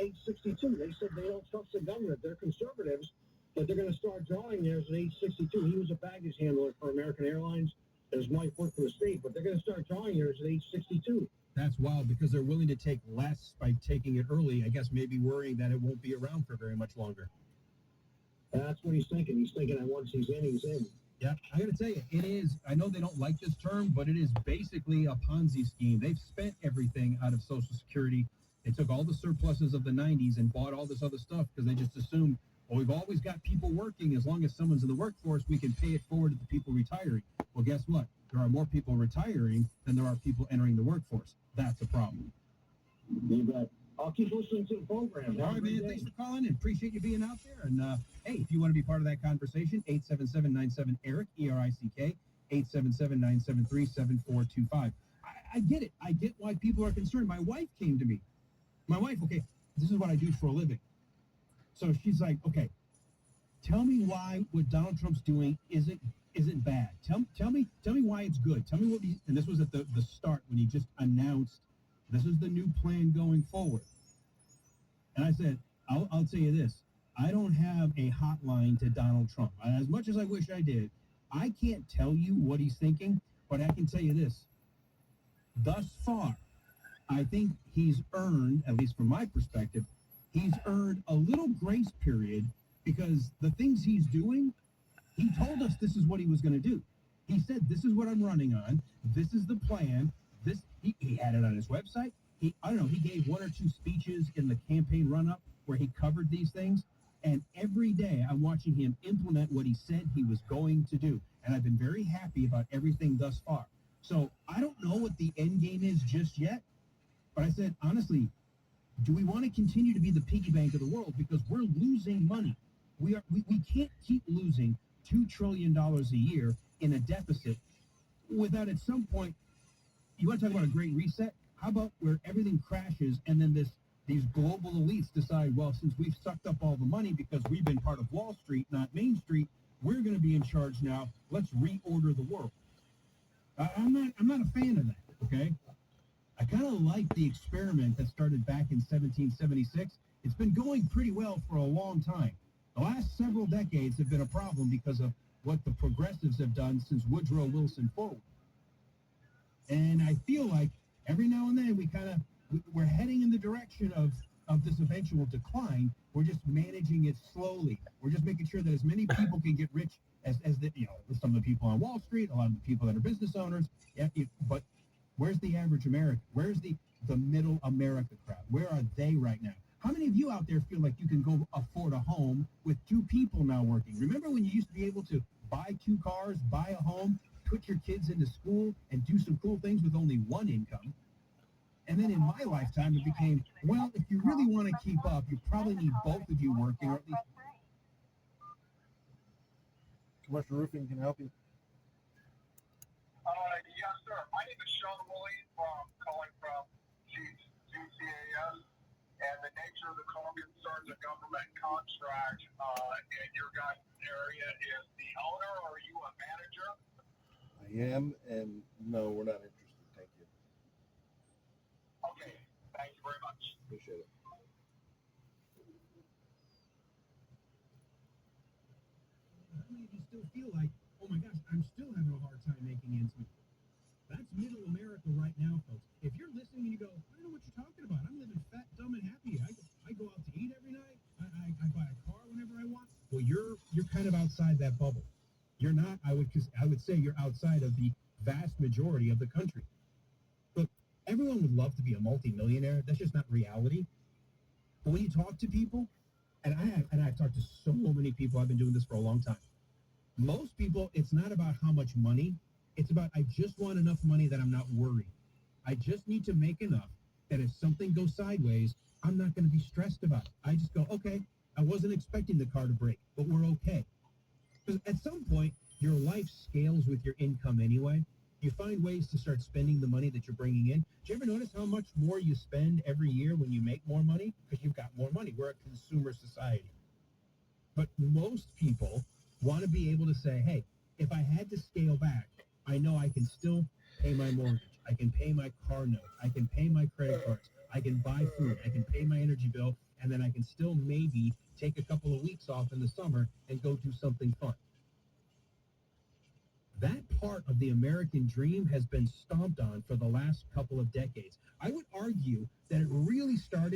age 62. They said they don't trust the government. They're conservatives, but they're going to start drawing theirs at age 62. He was a baggage handler for American Airlines. His wife worked for the state, but they're going to start drawing theirs at age 62. That's wild because they're willing to take less by taking it early. I guess maybe worrying that it won't be around for very much longer. That's what he's thinking. He's thinking that once he's in, he's in. Yeah, I got to tell you, it is. I know they don't like this term, but it is basically a Ponzi scheme. They've spent everything out of Social Security. They took all the surpluses of the 90s and bought all this other stuff because they just assumed, well, we've always got people working. As long as someone's in the workforce, we can pay it forward to the people retiring. Well, guess what? There are more people retiring than there are people entering the workforce. That's a problem. You bet. I'll keep listening to the program. All right, man. Thanks for calling and appreciate you being out there. And, hey, if you want to be part of that conversation, 877-97-ERIC, E-R-I-C-K, 877-973-7425. I get it. I get why people are concerned. My wife came to me. My wife, okay, this is what I do for a living. So she's like, okay, tell me why what Donald Trump's doing isn't bad. Tell me why it's good. Tell me what he, and this was at the start when he just announced this is the new plan going forward. And I said, I'll tell you this. I don't have a hotline to Donald Trump. As much as I wish I did, I can't tell you what he's thinking, but I can tell you this. Thus far, I think he's earned, at least from my perspective, he's earned a little grace period because the things he's doing, he told us this is what he was going to do. He said, this is what I'm running on. This is the plan. He had it on his website. He gave one or two speeches in the campaign run-up where he covered these things. And every day I'm watching him implement what he said he was going to do. And I've been very happy about everything thus far. So I don't know what the end game is just yet. But I said, honestly, do we want to continue to be the piggy bank of the world? Because we're losing money. We can't keep losing $2 trillion a year in a deficit without at some point, you want to talk about a great reset? How about where everything crashes and then these global elites decide, well, since we've sucked up all the money because we've been part of Wall Street, not Main Street, we're going to be in charge now. Let's reorder the world. I'm not a fan of that, okay? I kind of like the experiment that started back in 1776. It's been going pretty well for a long time. The last several decades have been a problem because of what the progressives have done since Woodrow Wilson forward. And I feel like every now and then we're heading in the direction of this eventual decline. We're just managing it slowly. We're just making sure that as many people can get rich as some of the people on Wall Street, a lot of the people that are business owners. But where's the average American? Where's the middle America crowd? Where are they right now? How many of you out there feel like you can go afford a home with two people now working? Remember when you used to be able to buy two cars, buy a home, put your kids into school, and do some cool things with only one income? And then in my lifetime, it became, well, if you really want to keep up, you probably need both of you working, or at least... Commercial Roofing can help you. Yes, sir. My name is Sean Woolley calling from GCAS, and the nature of the call concerns a government contract in your guys' area. Is the owner or are you a manager? I am, and no, we're not interested. Thank you. Okay, thank you very much. Appreciate it. How many of you still feel like, oh my gosh, I'm still having a hard time making ends meet? That's middle America right now, folks. If you're listening and you go, I don't know what you're talking about. I'm living fat, dumb, and happy. I go out to eat every night. I buy a car whenever I want. Well, you're kind of outside that bubble. You're not. I would say you're outside of the vast majority of the country. Look, everyone would love to be a multimillionaire. That's just not reality. But when you talk to people, and I've talked to so many people. I've been doing this for a long time. Most people, it's not about how much money. It's about, I just want enough money that I'm not worried. I just need to make enough that if something goes sideways, I'm not going to be stressed about it. I just go, okay, I wasn't expecting the car to break, but we're okay. Because at some point, your life scales with your income anyway. You find ways to start spending the money that you're bringing in. Do you ever notice how much more you spend every year when you make more money? Because you've got more money. We're a consumer society. But most people want to be able to say, hey, if I had to scale back, I know I can still pay my mortgage. I can pay my car note. I can pay my credit cards. I can buy food, I can pay my energy bill, and then I can still maybe take a couple of weeks off in the summer and go do something fun. That part of the American dream has been stomped on for the last couple of decades. I would argue that it really started